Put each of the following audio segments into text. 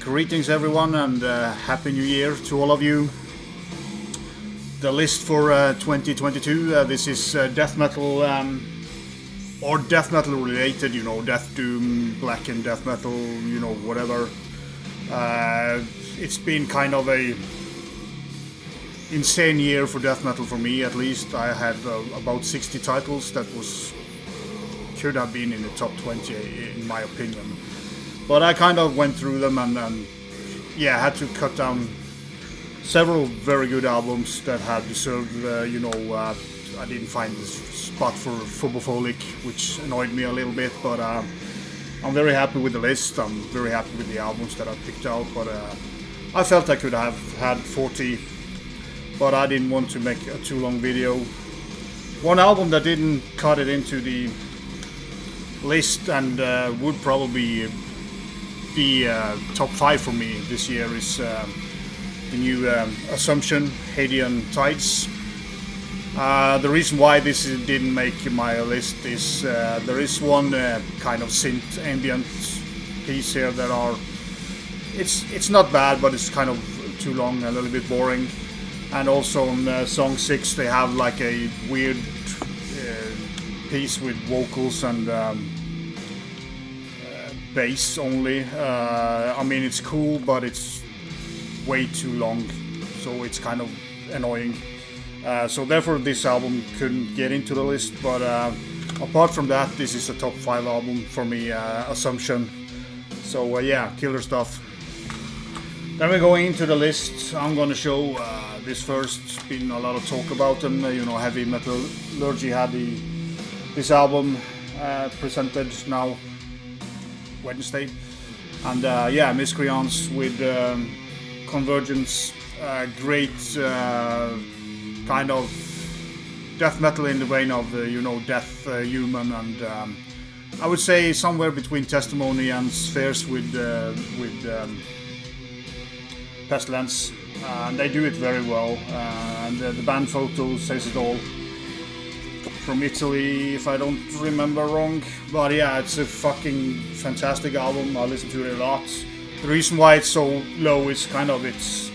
Greetings everyone, and Happy New Year to all of you. The list for 2022, this is death metal, or death metal related, you know, Death Doom, Black and Death Metal, you know, whatever. It's been kind of a insane year for death metal for me, at least. I had about 60 titles that could have been in the top 20 in my opinion. But I kind of went through them and yeah, had to cut down several very good albums that had deserved, you know, I didn't find the spot for Phobopholic, which annoyed me a little bit, but I'm very happy with the list. I'm very happy with the albums that I picked out, but I felt I could have had 40, but I didn't want to make a too long video. One album that didn't cut it into the list and would probably be top 5 for me this year is the new Assumption, Hadean Tides. The reason why this didn't make my list is there is one kind of synth ambient piece here that are it's not bad, but it's kind of too long, a little bit boring. And also on song 6 they have like a weird piece with vocals and bass only. I mean, it's cool, but it's way too long, so it's kind of annoying. So therefore this album couldn't get into the list, but apart from that, this is a top 5 album for me, Assumption. So yeah, killer stuff. Then we're going into the list. I'm gonna show this first. It's been a lot of talk about them. You know, Heavy Metallurgy had this album presented now Wednesday, and yeah, Miscreants with Convergence, great kind of death metal in the vein of you know, Death Human, and I would say somewhere between Testimony and Spheres with Pestilence, and they do it very well, and the band photo says it all. From Italy, if I don't remember wrong, but yeah, it's a fucking fantastic album. I listen to it a lot. The reason why it's so low is kind of it's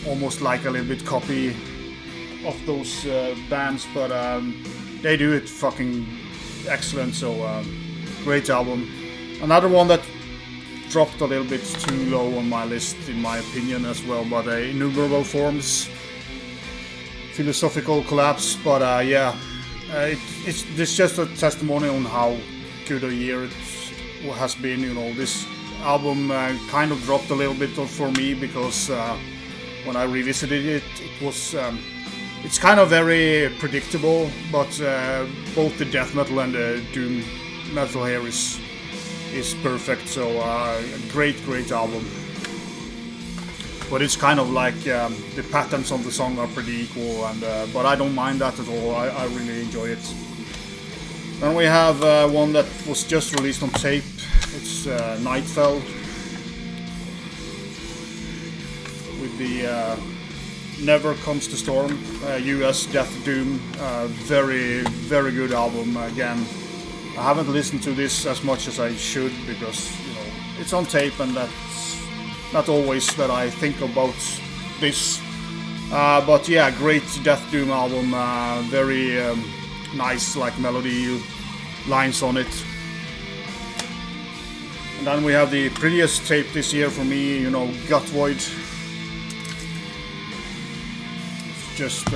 almost like a little bit copy of those bands, but they do it fucking excellent. So great album. Another one that dropped a little bit too low on my list, in my opinion, as well, but Innumerable Forms. Philosophical Collapse, but yeah, it's just a testimony on how good a year it has been. You know, this album kind of dropped a little bit for me because when I revisited it, it was it's kind of very predictable, but both the death metal and the doom metal here is perfect. So great album. But it's kind of like the patterns of the song are pretty equal, and but I don't mind that at all. I really enjoy it. Then we have one that was just released on tape. It's Nightfell with the Never Comes to Storm, US Death Doom. Very good album. Again, I haven't listened to this as much as I should because, you know, it's on tape, and that's not always that I think about this, but yeah, great Death Doom album, very nice like melody lines on it. And then we have the prettiest tape this year for me, you know, Gut Void. Just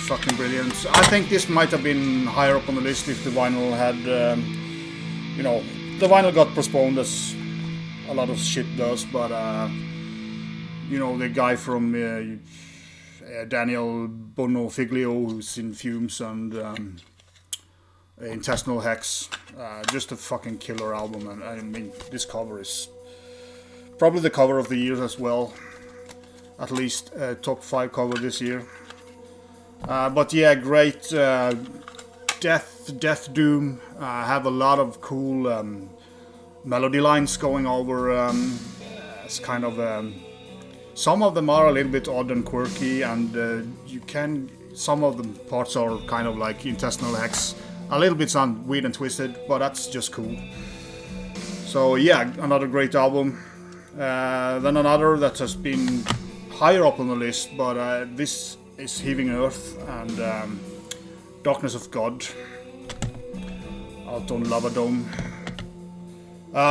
fucking brilliant. I think this might have been higher up on the list if the vinyl had, you know, the vinyl got postponed as a lot of shit does, but you know, the guy from Daniel Bono Figlio, who's in Fumes and Intestinal Hex, just a fucking killer album. And I mean, this cover is probably the cover of the year as well, at least top 5 cover this year. But yeah, great Death Doom. Have a lot of cool melody lines going over. It's kind of some of them are a little bit odd and quirky, and some of the parts are kind of like Intestinal Hex, a little bit sound weird and twisted, but that's just cool. So yeah, another great album. Then another that has been higher up on the list, but this is Heaving Earth and Darkness of God out on Lava Dome.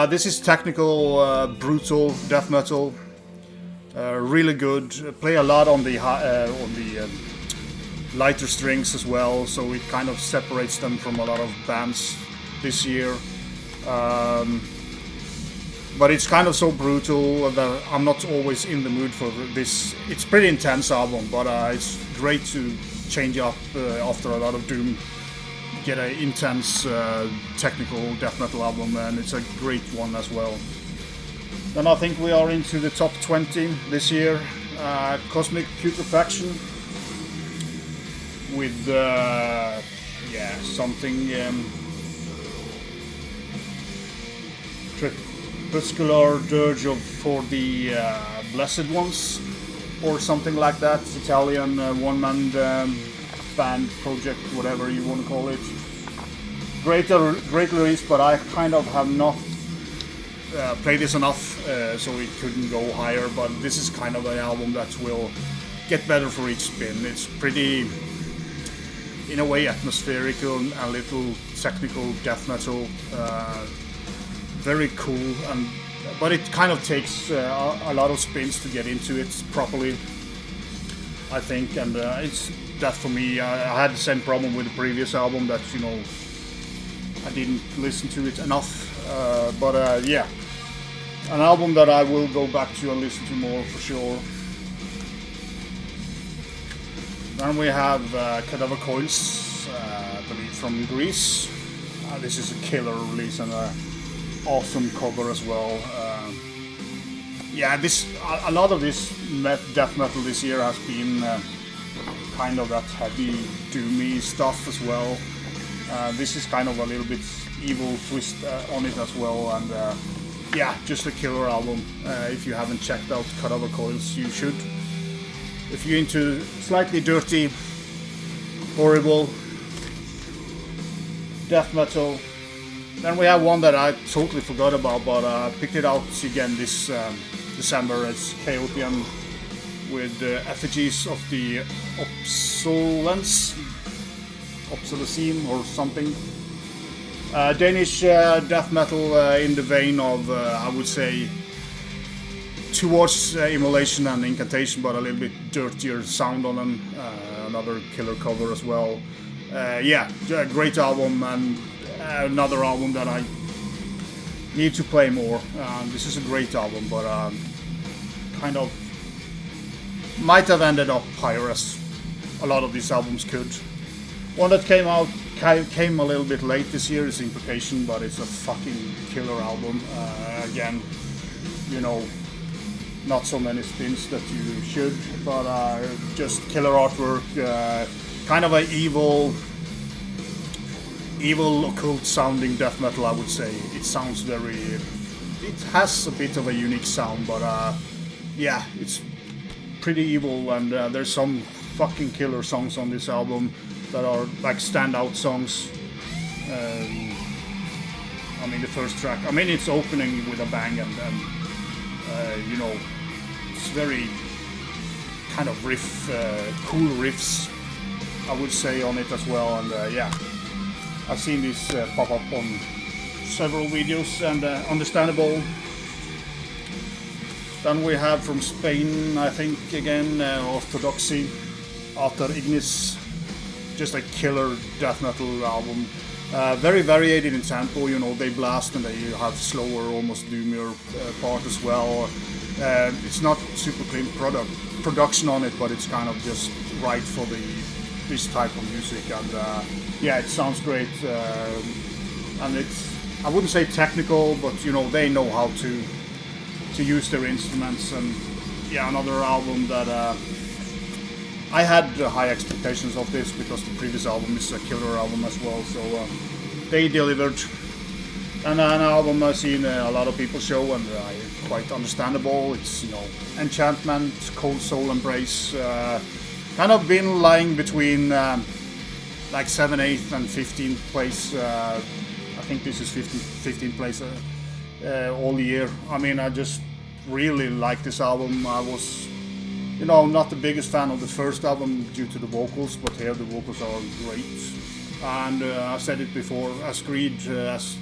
This is technical, brutal death metal. Really good. Play a lot on the lighter strings as well, so it kind of separates them from a lot of bands this year. But it's kind of so brutal that I'm not always in the mood for this. It's a pretty intense album, but it's great to change up after a lot of doom. Get an intense technical death metal album, and it's a great one as well. Then I think we are into the top 20 this year. Cosmic Putrefaction with something Crepuscular Dirge for the Blessed Ones or something like that. Italian one-man band project, whatever you want to call it. Great release, but I kind of have not played this enough, so it couldn't go higher. But this is kind of an album that will get better for each spin. It's pretty, in a way, atmospheric and a little technical death metal. Very cool, but it kind of takes a lot of spins to get into it properly, I think, and it's that for me. I had the same problem with the previous album, that I didn't listen to it enough, but yeah, an album that I will go back to and listen to more for sure. Then we have Cadaver Coils, I believe from Greece. This is a killer release and a awesome cover as well. Yeah, a lot of this death metal this year has been kind of that heavy, doomy stuff as well. This is kind of a little bit evil twist on it as well, and yeah, just a killer album. If you haven't checked out Cadaver Coils, you should. If you're into slightly dirty, horrible death metal. Then we have one that I totally forgot about, but I picked it out again this December. It's Chaotian with effigies of the Obsolescene or something. Danish death metal in the vein of, I would say, towards Immolation and Incantation, but a little bit dirtier sound on them. Another killer cover as well. Yeah, great album, and another album that I need to play more. This is a great album, but kind of might have ended up higher, as a lot of these albums could. One that came a little bit late this year is Imprecation, but it's a fucking killer album. Again, not so many spins that you should, but just killer artwork, kind of an evil occult sounding death metal, I would say. It sounds it has a bit of a unique sound, but yeah, it's pretty evil, and there's some fucking killer songs on this album that are like standout songs. I mean, the first track, it's opening with a bang, and it's very kind of cool riffs, I would say, on it as well, and yeah, I've seen this pop up on several videos, and understandable. Then we have from Spain, I think, again, Orthodoxy, Ater, Ignis, just a killer death metal album. Very varied in tempo, they blast and they have slower, almost doomier part as well. It's not super clean production on it, but it's kind of just right for this type of music, and yeah, it sounds great, and it's, I wouldn't say technical, but they know how to use their instruments, and yeah, another album that I had high expectations of this, because the previous album is a killer album as well, so they delivered. And an album I've seen a lot of people show, and quite understandable. It's Enchantment, Cold Soul Embrace, kind of been lying between like 7th, 8th and 15th place. I think this is 15th place all year. I really like this album. I was, you know, not the biggest fan of the first album due to the vocals, but here the vocals are great. And I've said it before, as Greed, as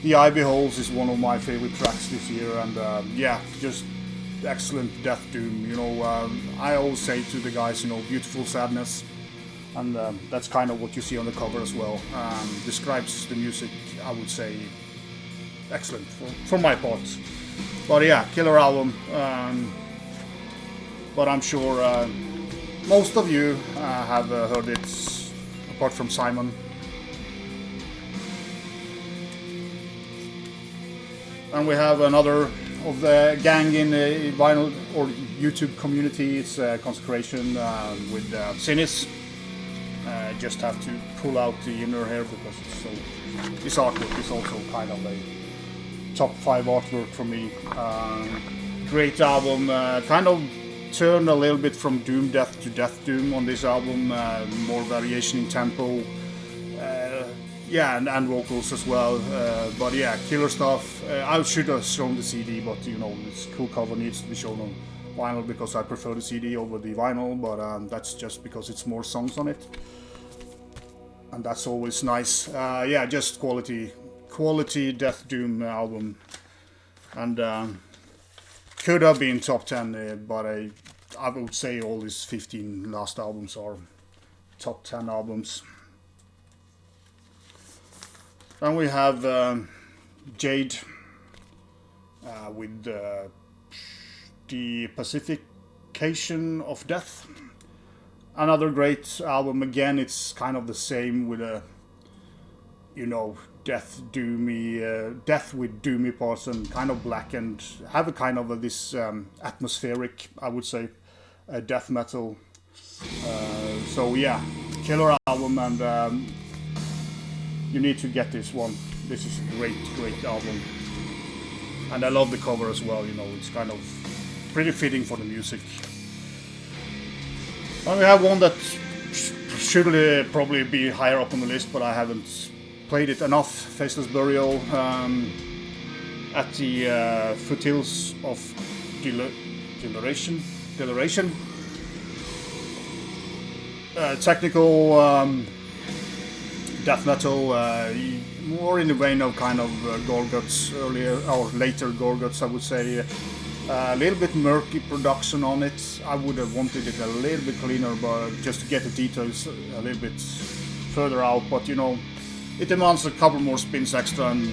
The Eye Beholds is one of my favorite tracks this year, and yeah, just excellent death doom. You know, I always say to the guys, you know, beautiful sadness, and that's kind of what you see on the cover as well. Describes the music, I would say, excellent for my part. But yeah, killer album. But I'm sure most of you have heard it, apart from Simon. And we have another of the gang in the vinyl or YouTube community. It's Consecration with Cinis. Just have to pull out the inner here because it's so. This artwork is also kind of a top 5 artwork for me. Great album. Kind of turned a little bit from doom death to death doom on this album. More variation in tempo. Yeah, and vocals as well. But yeah, killer stuff. I should have shown the CD, but you know, this cool cover needs to be shown on vinyl because I prefer the CD over the vinyl. But that's just because it's more songs on it, and that's always nice. Yeah, just quality death doom album, and could have been top 10, but I would say all these 15 last albums are top 10 albums. Then we have Jade with the Pacification of Death. Another great album. Again, it's kind of the same with a, you know, death with doomy parts and kind of black, and have a kind of this atmospheric, I would say, death metal. So yeah, killer album, and you need to get this one. This is a great album. And I love the cover as well, you know, it's kind of pretty fitting for the music. And we have one that should probably be higher up on the list, but I haven't played it enough. Faceless Burial at the Foothills of Deliration. Technical death metal, more in the vein of kind of Gorguts earlier or later Gorguts, I would say. A little bit murky production on it. I would have wanted it a little bit cleaner, but just to get the details a little bit further out. But you know, it demands a couple more spins extra, and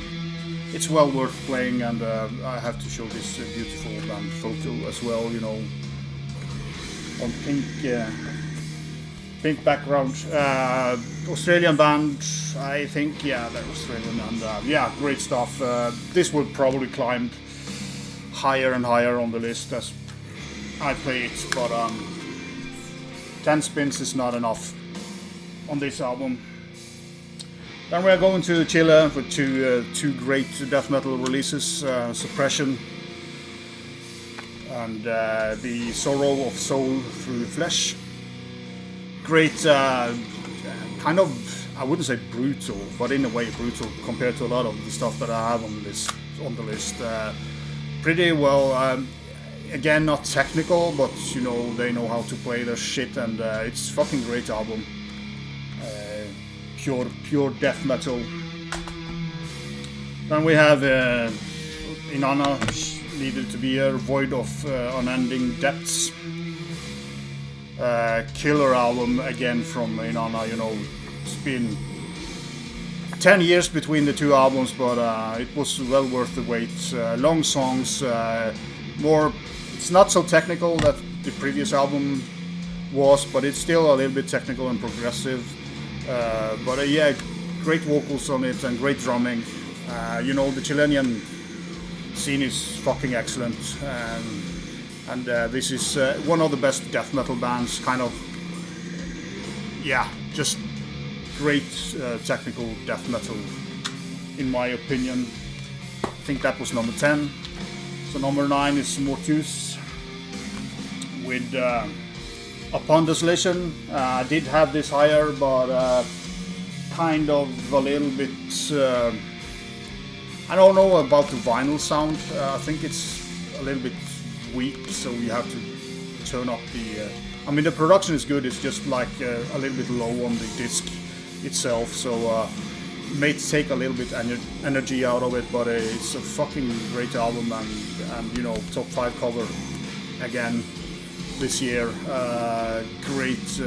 it's well worth playing. And I have to show this beautiful band photo as well. You know, on pink background. Australian band, I think. Yeah, they're Australian, and yeah, great stuff. This will probably climb higher and higher on the list as I play it, but 10 spins is not enough on this album. Then we are going to Chile for two great death metal releases, Suppression and The Sorrow of Soul Through Flesh. Great, kind of, I wouldn't say brutal, but in a way brutal compared to a lot of the stuff that I have on the list. Pretty well, again, not technical, but you know, they know how to play their shit, and it's fucking great album. Pure death metal. Then we have Inanna, Needed to Be Here, Void of Unending Depths. Killer album again from Inanna. You know, it's been 10 years between the two albums, but it was well worth the wait. Long songs, more. It's not so technical that the previous album was, but it's still a little bit technical and progressive. But yeah, great vocals on it and great drumming. You know, the Chilean scene is fucking excellent, and this is one of the best death metal bands. Kind of, yeah, just great technical death metal, in my opinion. I think that was number 10. So number 9 is Mortuous with Upon Desolation. I did have this higher, but kind of a little bit. I don't know about the vinyl sound. I think it's a little bit weak, so you have to turn up the... I mean, the production is good, it's just like a little bit low on the disc itself, so it may take a little bit energy out of it, but it's a fucking great album, and you know, top 5 cover again this year. Great,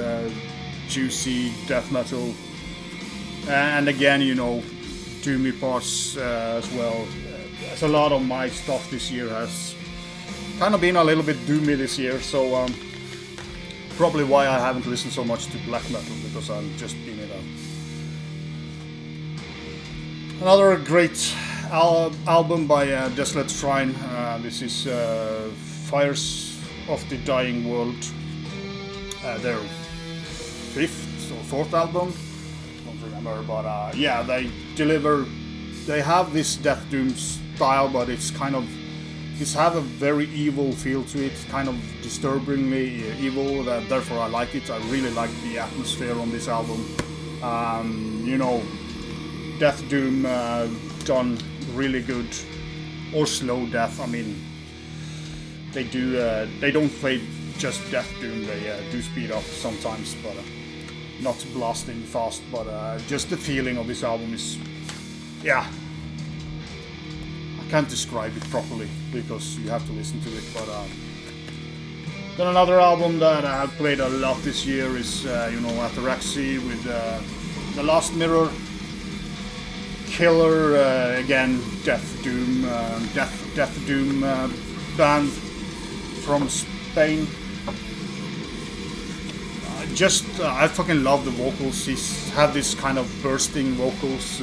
juicy death metal, and again, you know, doomy parts as well. A lot of my stuff this year has kind of been a little bit doomy this year, so probably why I haven't listened so much to black metal, because I've just been in another great album by Desolate Shrine. This is Fires of the Dying World, their 5th or 4th album, I don't remember, but yeah, they have this death doom style, but it's kind of, it's have a very evil feel to it, kind of disturbingly evil, therefore I like it. I really like the atmosphere on this album. You know, death doom done really good, or slow death. I mean, they don't play just death doom, they do speed up sometimes, but not blasting fast, but just the feeling of this album is, yeah, I can't describe it properly because you have to listen to it. But then another album that I have played a lot this year is you know, Ataraxy with The Last Mirror, killer again, death doom band from Spain. I fucking love the vocals. He's have this kind of bursting vocals,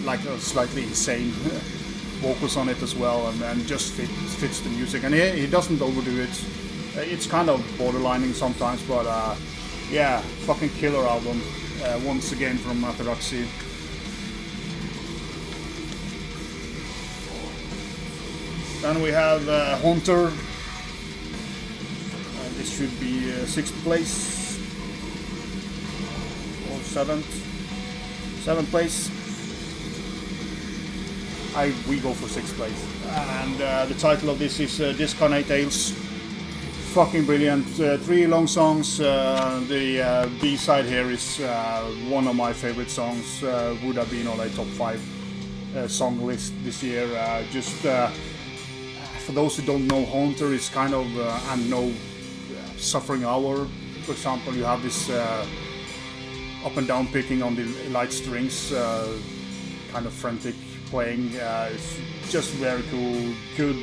like a slightly insane vocals on it as well, and just fits the music. And he doesn't overdo it. It's kind of borderlining sometimes, but yeah, fucking killer album. Once again from Ataraxy. Then we have Haunter. This should be 6th place. 7th place. We go for 6th place. And the title of this is Discarnate Ails. Fucking brilliant. 3 long songs. The B-side here is one of my favorite songs. Would have been on a top 5 song list this year. For those who don't know, Haunter is kind of, and know Suffering Hour, for example, you have this up and down picking on the light strings, kind of frantic playing. It's just very cool, good.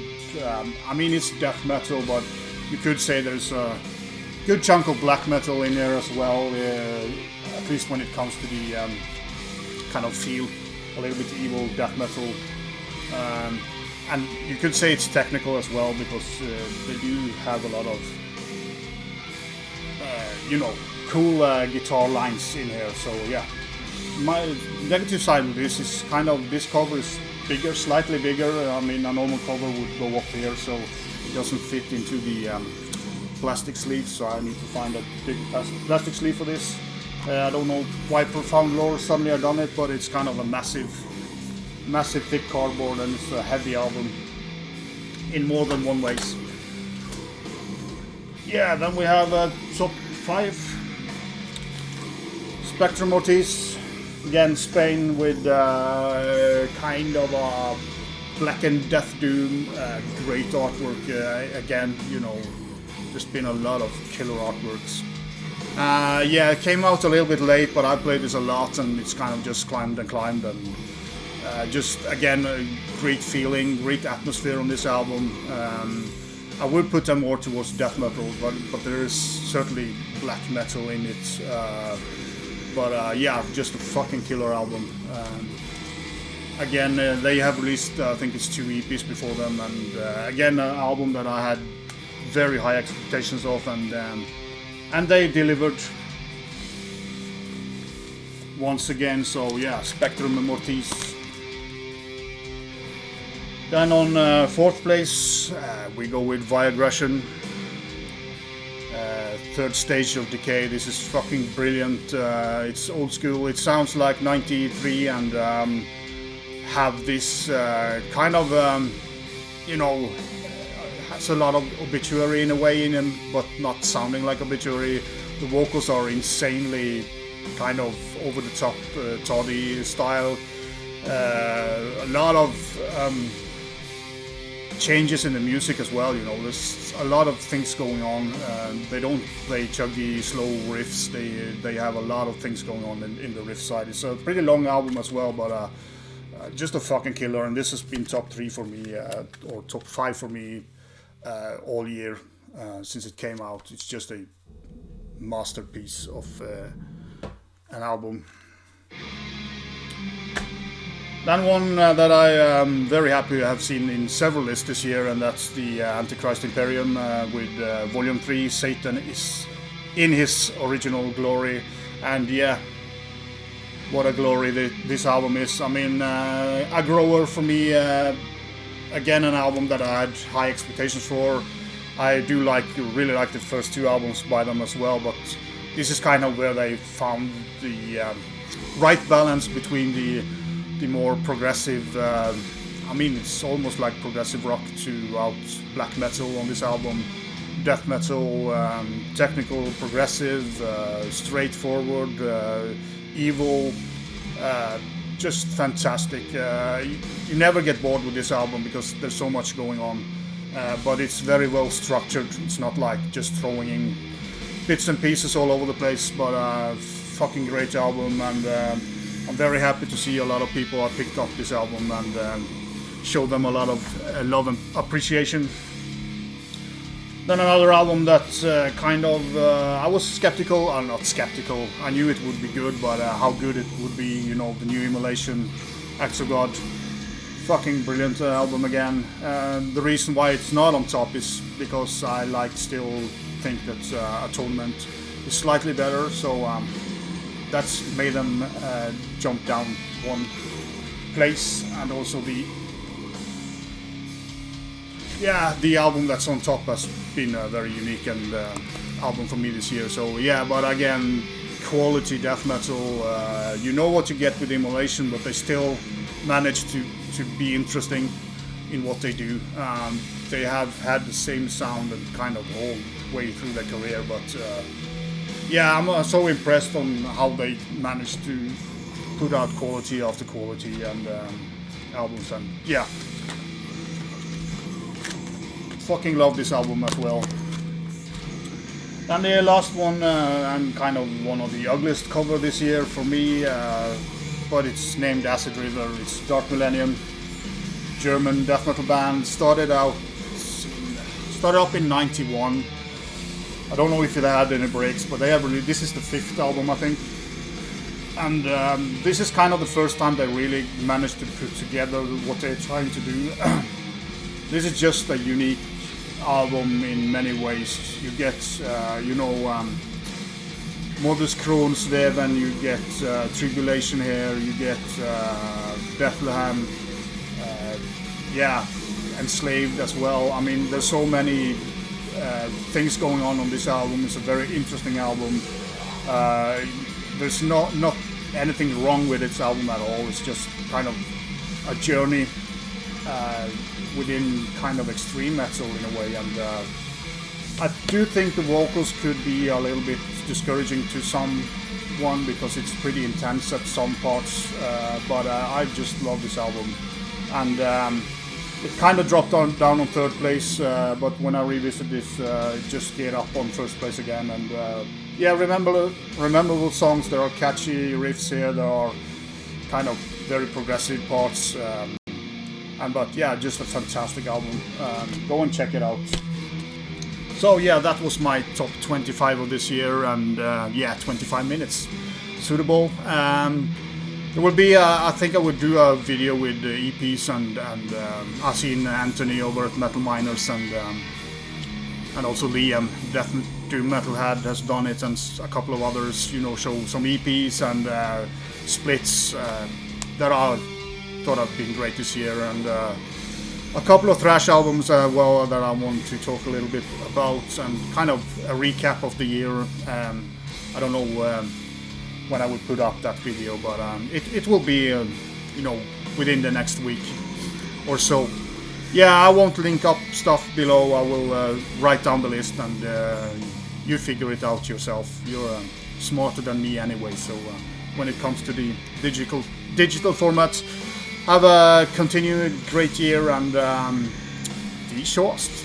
I mean, it's death metal, but you could say there's a good chunk of black metal in there as well, at least when it comes to the kind of feel, a little bit evil death metal. And you could say it's technical as well, because they do have a lot of you know, cool guitar lines in here. So yeah, my negative side of this is kind of, this cover is bigger, slightly bigger. I mean, a normal cover would go up here, so it doesn't fit into the plastic sleeve, so I need to find a big plastic sleeve for this. I don't know why Profound Lore suddenly have done it, but it's kind of a massive thick cardboard, and it's a heavy album in more than one ways. Yeah, then we have top 5. Spectrum Mortis, again Spain, with kind of a blackened death doom, great artwork. Again, you know, there's been a lot of killer artworks. Yeah, it came out a little bit late, but I played this a lot, and it's kind of just climbed, and just again a great feeling, great atmosphere on this album. I would put them more towards death metal, but there is certainly black metal in it. Yeah, just a fucking killer album. Again, they have released, I think it's 2 EPs before them, and again, an album that I had very high expectations of, and they delivered once again. So yeah, Spectrum Mortis. Then on 4th place, we go with Viogression, 3rd stage of Decay. This is fucking brilliant. It's old school. It sounds like 93, and have this kind of, you know, has a lot of obituary in a way in him, but not sounding like obituary. The vocals are insanely kind of over the top, toddy style. A lot of changes in the music as well. You know, there's a lot of things going on. They don't play chuggy, slow riffs. They have a lot of things going on in the riff side. It's a pretty long album as well, but just a fucking killer. And this has been top 3 for me, or top 5 for me all year since it came out. It's just a masterpiece of an album. Then one that I am very happy to have seen in several lists this year, and that's the Antichrist Imperium with Volume 3, Satan is in his original glory. And yeah, what a glory this album is. I mean, a grower for me, again an album that I had high expectations for. I do really like the first 2 albums by them as well, but this is kind of where they found the right balance between the more progressive, I mean, it's almost like progressive rock to black metal on this album, death metal, technical, progressive, straightforward, evil, just fantastic. You never get bored with this album because there's so much going on, but it's very well structured. It's not like just throwing in bits and pieces all over the place, but fucking great album. And I'm very happy to see a lot of people have picked up this album and show them a lot of love and appreciation. Then another album that kind of, I was skeptical, I'm not skeptical, I knew it would be good, but how good it would be, you know, the new Immolation, Acts of God. Fucking brilliant album again. The reason why it's not on top is because I still think that Atonement is slightly better, so that's made them jump down 1 place. And also the album that's on top has been a very unique and album for me this year. So yeah, but again, quality death metal. You know what you get with Immolation, but they still manage to be interesting in what they do. They have had the same sound and kind of all way through their career, but yeah, I'm so impressed on how they managed to put out quality after quality and albums, and yeah, fucking love this album as well. And the last one, and kind of one of the ugliest cover this year for me, but it's named Acid River. It's Dark Millennium, German death metal band. Started up in '91. I don't know if it had any breaks, but they have really. This is the 5th album, I think, and this is kind of the first time they really managed to put together what they're trying to do. This is just a unique album in many ways. You get, Mortis Kroon's there, and you get Tribulation here, you get Bethlehem, Enslaved as well. I mean, there's so many things going on this album. It's a very interesting album. There's not anything wrong with its album at all. It's just kind of a journey within kind of extreme metal in a way, and I do think the vocals could be a little bit discouraging to someone because it's pretty intense at some parts, but I just love this album. And it kind of dropped down on 3rd place, but when I revisit this, it just get up on 1st place again. And rememberable songs. There are catchy riffs here. There are kind of very progressive parts, but yeah, just a fantastic album. Go and check it out. So yeah, that was my top 25 of this year, and 25 minutes, suitable. There will be, I think I would do a video with the EPs, and I've seen Anthony over at Metal Miners, and also Liam, Death Doom Metalhead, has done it, and a couple of others, show some EPs and splits that I thought have been great this year, and a couple of thrash albums that I want to talk a little bit about, and kind of a recap of the year. I don't know when I would put up that video, but it will be within the next week or so. yeah, I won't link up stuff below. I will write down the list, and you figure it out yourself. You're smarter than me anyway, so when it comes to the digital formats, have a continued great year, and die Shorst.